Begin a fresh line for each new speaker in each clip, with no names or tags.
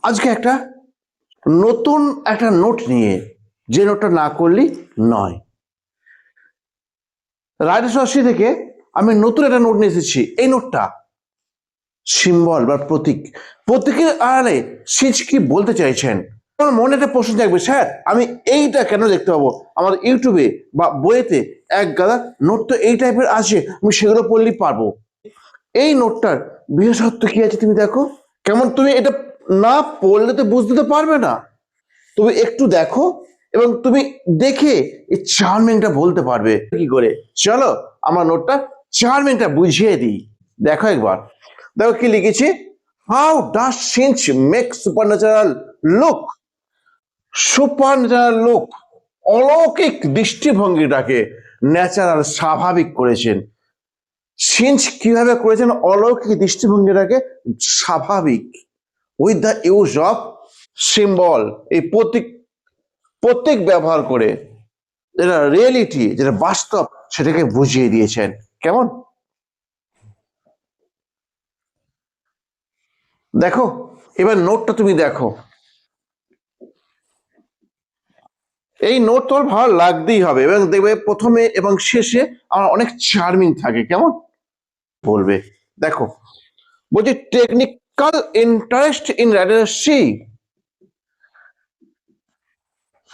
আজকে একটা নতুন একটা নোট নিয়ে, যে নোটটা না করলেই নয়। রাজশাহী থেকে আমি নতুন একটা নোট নিয়ে এসেছি। এই নোটটা সিম্বল বা প্রতীকের আড়ালে সিজ কি বলতে চাইছেন। আমার মনে একটা প্রশ্ন থাকবে, স্যার আমি এইটা কেন দেখতে পাবো? আমার ইউটিউবে বা বইয়েতে এক গাদা নোট তো এই টাইপের আছে, আমি সেগুলো পড়লেই পারবো। এই নোটটার বিশেষত্ব কি আছে তুমি দেখো। কেমন তুমি এটা না পড়লে তো বুঝতে তো পারবে না। তুমি একটু দেখো এবং তুমি দেখে এই 4 মিনিটটা বলতে পারবে কি করে। চলো আমার নোটটা 4 মিনিটটা বুঝিয়ে দিই। দেখো একবার, দেখো কি লিখেছি। How does Synge make supernatural look. Supernatural look, অলৌকিক দৃষ্টিভঙ্গিটাকে ন্যাচারাল স্বাভাবিক করেছেন। সিঞ্চ কিভাবে করেছেন অলৌকিক দৃষ্টিভঙ্গিটাকে স্বাভাবিক? With the use of symbol, এই প্রতীক ব্যবহার করে, যেটা রিয়েলিটি, যেটা বাস্তব, সেটাকে বুঝিয়ে দিয়েছেন। কেমন দেখো, এবার নোটটা তুমি দেখো। এই নোট তোমার ভালো লাগতেই হবে এবং দেখবে প্রথমে এবং শেষে আমার অনেক চার্মিং থাকে। কেমন বলবে দেখো, বলছি technical interest in ridership.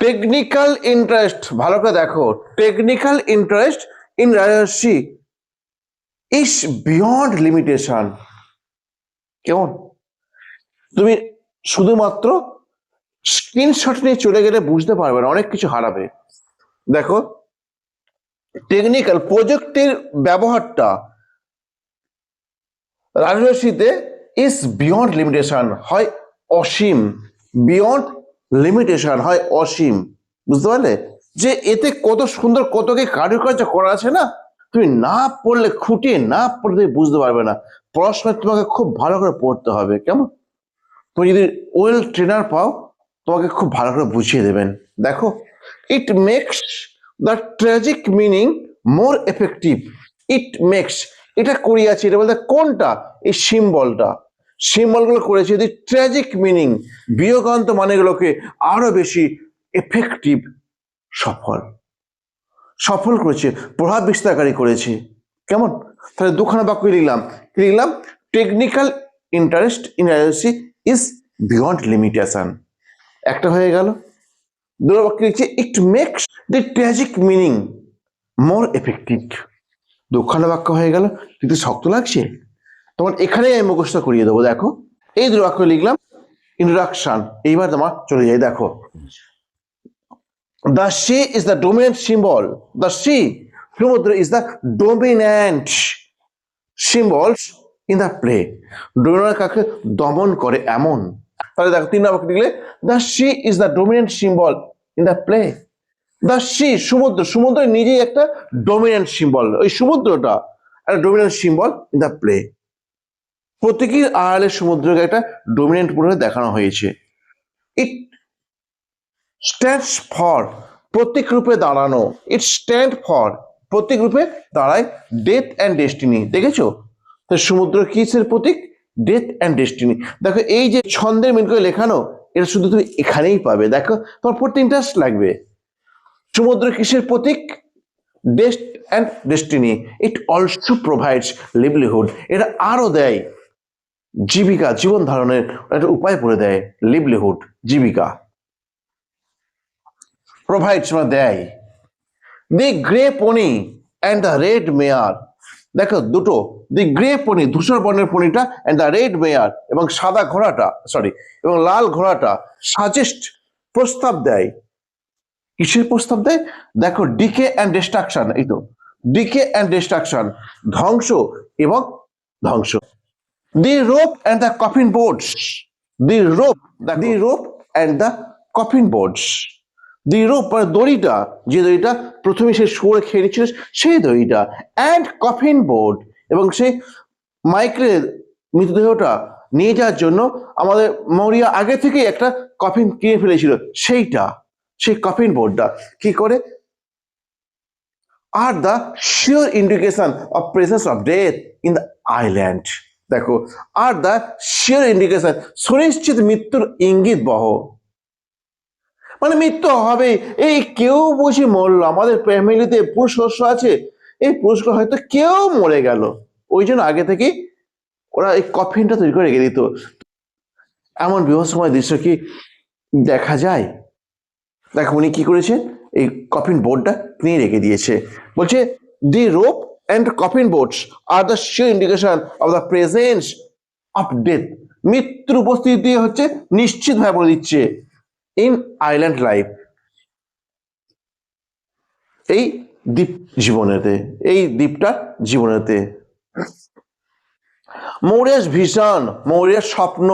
Technical interest, ভালো করে দেখো, technical interest in ridership is beyond limitation. কেমন তুমি শুধুমাত্র স্ক্রিনশট নিয়ে চলে গেলে বুঝতে পারবে না, অনেক কিছু হারাবে। দেখো, টেকনিক্যাল প্রযুক্তির ব্যবহারটা রাজনীতিতে ইজ বিয়ন্ড লিমিটেশন, হয় অসীম। বিয়ন্ড লিমিটেশন হয় অসীম। বুঝতে পারলে যে এতে কত সুন্দর, কত কি কারুকার্য করা আছে না। তুমি না পড়লে, খুঁটিয়ে না পড়লে বুঝতে পারবে না। পড়াশোনা তোমাকে খুব ভালো করে পড়তে হবে। কেমন তুমি যদি ওয়েল ট্রেনার পাও, তোমাকে খুব ভালো করে বুঝিয়ে দেবেন। দেখো, it makes the tragic meaning more effective. It makes, এটা করিয়াছে, এটা বলতে কোনটা? এই সিম্বলগুলো করেছে দি ট্র্যাজিক মিনিং, বিয়োগান্ত মানেগুলোকে আরো বেশি এফেক্টিভ, সফল সফল করেছে, প্রভাব বিস্তারকারী করেছে। কেমন তাহলে দুখানা বাক্য লিখলাম। লিখলাম টেকনিক্যাল ইন্টারেস্ট ইন রাজনীতি ইজ বিয়ন্ড লিমিটেশন, একটা হয়ে গেল। দুটো বাক্য লিখছে it makes the tragic meaning more effective, দুখানা বাক্য হয়ে গেল। কিন্তু শক্ত লাগছে তোমার, এখানে আমি মুখস্থ করিয়ে দেবো। দেখো, এই দুটো বাক্য লিখলাম, ইন্ট্রোডাকশন। এইবার তোমার চলে যাই, দেখো। The she is the dominant symbol. The she, সমুদ্র, is the dominant symbol in the play. Dominant কাকে দমন করে এমন। তাহলে দেখো 3 নম্বর লিখলে the she is the dominant symbol in the play. The she, সমুদ্র নিজেই একটা ডোমিনেন্ট সিম্বল। ওই সমুদ্রটা একটা dominant symbol in the play. প্রতীকীর আড়ালে সমুদ্রকে একটা ডোমিনেন্ট পুরো দেখানো হয়েছে। ইট স্ট্যান্ডস ফর, প্রতীক রূপে দাঁড়ানো। ইট স্ট্যান্ড ফর, প্রতীক রূপে দাঁড়ায় ডেথ অ্যান্ড ডেস্টিনি। দেখেছো তো সমুদ্র কিসের প্রতীক? Death and destiny. দেখো এই যে ছন্দের মিল করে লেখানো, এটা শুধু তুমি এখানেই পাবে। দেখো তোমার পড়তে ইন্টারেস্ট লাগবে। সমুদ্র কিসের প্রতীক? Death and destiny. It also provides livelihood, এটা আরো দেয় জীবিকা, জীবন ধারণের একটা উপায় করে দেয়। লিভলিহুড, জীবিকা। প্রোভাইডস মানে দেয়। দি grey পনি and the red mare. দেখো দুটো, দি গ্রে পনি ধূসর বর্ণের পনিটা, অ্যান্ড দ্য রেড মেয়ার এবং সাদা ঘোড়াটা, সরি, এবং লাল ঘোড়াটা সাজেস্ট, প্রস্তাব দেয়। কিসের প্রস্তাব দেয়? দেখো, ডিকে অ্যান্ড ডিস্ট্রাকশন। এই তো ডিকে অ্যান্ড ডিস্ট্রাকশন, ধ্বংস এবং ধ্বংস। The rope and the coffin boards. The rope and the coffin boards. The rope মানে দড়িটা, যে দড়িটা প্রথমে সে শুয়োরে খেয়ে নিচ্ছিল, সেই দড়িটা। অ্যান্ড কফিন বোর্ড, এবং সেই মাইকেলের মৃতদেহটা নিয়ে যাওয়ার জন্য আমাদের মরিয়া আগে থেকে একটা কফিন কিনে ফেলেছিল, সেইটা, সেই কফিন বোর্ডটা কি করে? আর the sure indication of presence of death in the island. দেখো, আর দ্য শিওর ইন্ডিকেশন, সুনিশ্চিত মৃত্যুর ইঙ্গিত বহ, মানে মৃত্যু হবে। এই কেউ বুঝি মরলো, আমাদের ফ্যামিলিতে পুরুষ সদস্য আছে, এই পুরুষগুলো হয়তো কেউ মরে গেল, ওই জন্য আগে থেকে ওরা এই কফিনটা তৈরি করে রেখে দিত। এমন বিভৎসময় দৃশ্য কি দেখা যায়? দেখো উনি কি করেছেন, এই কফিন বোর্ডটা কিনে রেখে দিয়েছে। বলছে the rope and coffin boards আর the sure indication of the presence of death, মৃত্যুর উপস্থিতি হচ্ছে নিশ্চিতভাবে বলে দিচ্ছে ইন আইল্যান্ড লাইফ, এই দ্বীপ জীবনেতে, এই দ্বীপটার জীবনেতে। মৌরিয়াস ভিশন, মৌরিয়ার স্বপ্ন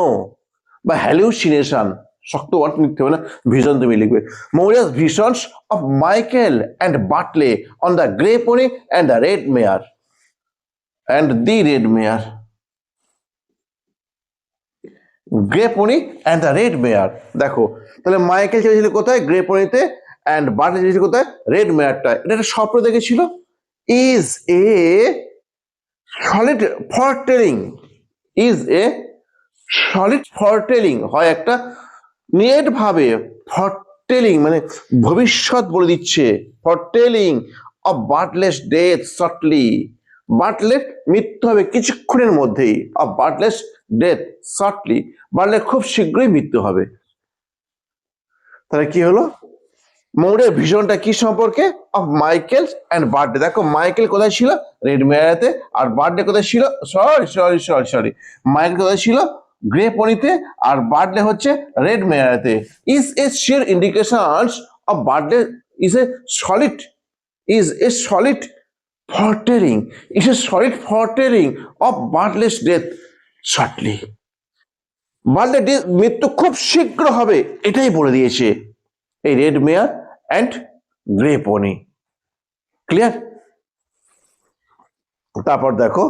বা হ্যালুসিনেশন, শক্ত ওয়ার্ড লিখতে হবে না, ভিশন তুমি লিখবে। Maurya's visions of Michael and Bartley on the grey pony and the red mare and the red mare, grey pony and the red mare. দেখো তাহলে মাইকেল চেয়েছিল কোথায়? গ্রে পোনিতে। অ্যান্ড বাটলে চেয়েছিল কোথায়? রেড মেয়ারটা। এটা একটা স্বপ্ন দেখেছিল। Is a solid foretelling, is a solid foretelling হয় একটা নিয়ত ভাবে, ফরটেলিং মানে ভবিষ্যৎ বলে দিচ্ছে, foretelling of Bartley's death shortly, Bartley's মৃত্যু হবে কিছুক্ষণের মধ্যেই, of Bartley's death shortly, Bartley খুব শীঘ্রই মৃত্যু হবে। তাহলে কি হলো? মৌরের ভিশনটা কি সম্পর্কে? Of Michael and birthday. দেখো মাইকেল কোথায় ছিল? রেড মেয়ারেতে। আর বার্থডে কোথায় ছিল? সরি, মাইকেল কোথায় ছিল? গ্রে পনিতে। আর বার্থডে হচ্ছে রেড মেয়ারেতে। Is a sure indication of Bartley, is a solid, is a solid foretelling, is a solid foretelling of Bartley's death shortly, Bartley মৃত্যু খুব শীঘ্র হবে, এটাই বলে দিয়েছে এই red mare and grey pony. Clear? তারপর দেখো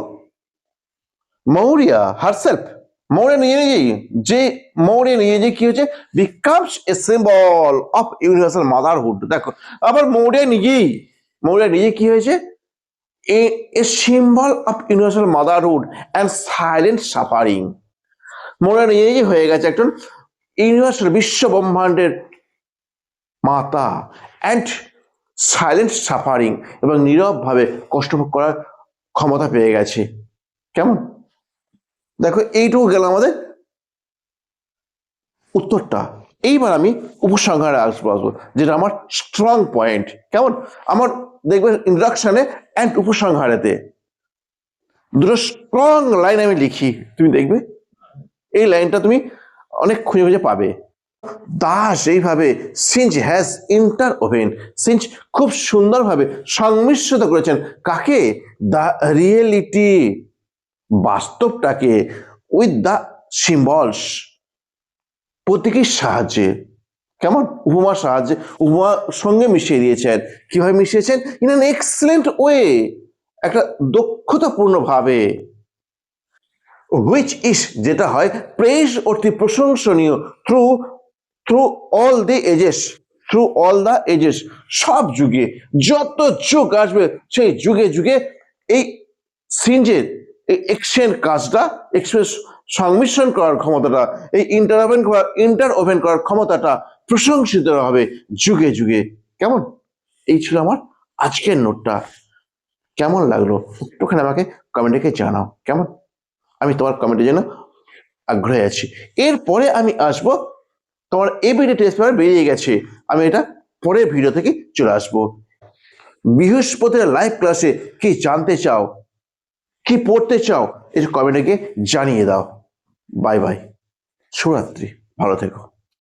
মৌরিয়া হারসেলফ, মৌরিয়া নিজেই, যে মৌরিয়া নিজে কি হচ্ছে? Becomes a symbol of universal motherhood. দেখো আবার মৌরিয়া নিজে কি হয়েছে? A symbol of universal motherhood and silent suffering. Maurya নিজেই হয়ে গেছে একজন ইউনিভার্সাল, বিশ্ব ব্রহ্মাণ্ডের মাতা, অ্যান্ড সাইলেন্ট সাফারিং, এবং নীরবভাবে কষ্ট ভোগ করার ক্ষমতা পেয়ে গেছে। কেমন? দেখো এইটুকু গেল আমাদের উত্তরটা। এইবার আমি উপসংহারে আসবো, যেটা আমার স্ট্রং পয়েন্ট। কেমন? আমার দেখবে ইন্ট্রোডাকশনে অ্যান্ড উপসংহারেতে দুটো স্ট্রং লাইন আমি লিখি, তুমি দেখবে এই লাইনটা তুমি অনেক খুঁজে খুঁজে পাবে। দাস এইভাবে সিঞ্জ হ্যাজ ইন্টারওভেন, সিঞ্জ খুব সুন্দরভাবে সংমিশ্রিত করেছেন কাকে? দ্য রিয়েলিটি, বাস্তবটাকে, উইথ দ্য সিম্বলস, প্রতীকীর সাহায্যে। কেমন? উপমার সাহায্যে, উপমার সঙ্গে মিশিয়ে দিয়েছেন। কিভাবে মিশিয়েছেন? ইন অ্যান এক্সেলেন্ট ওয়ে, একটা দক্ষতাপূর্ণ ভাবে। হুইচ ইস, যেটা হয়, প্রেজ অতি প্রশংসনীয়, through through all the ages, through all the ages, সব যুগে, যত যুগ আসবে সেই যুগে যুগে এই সিঞ্জের এই এক্সচেঞ্জ কাজটা, এক্সপ্রেস সংমিশ্রণ করার ক্ষমতাটা, এই ইন্টারওভেন করার ক্ষমতাটা প্রশংসিত হবে যুগে যুগে। কেমন? এই ছিল আমার আজকের নোটটা। কেমন লাগলো একটুখানি আমাকে কমেন্টে জানাও। কেমন? আমি তোমার কমেন্টের জন্য আগ্রহী আছি। এরপরে আমি আসবো, তোমার এবিডি টেস্ট পেপার বেরিয়ে গেছে, আমি এটা পরের ভিডিও থেকে চলে আসবো। বৃহস্পতির লাইভ ক্লাসে কি জানতে চাও, কি পড়তে চাও, এই কমেন্টে জানিয়ে দাও। বাই বাই, শুভরাত্রি, ভালো থেকো।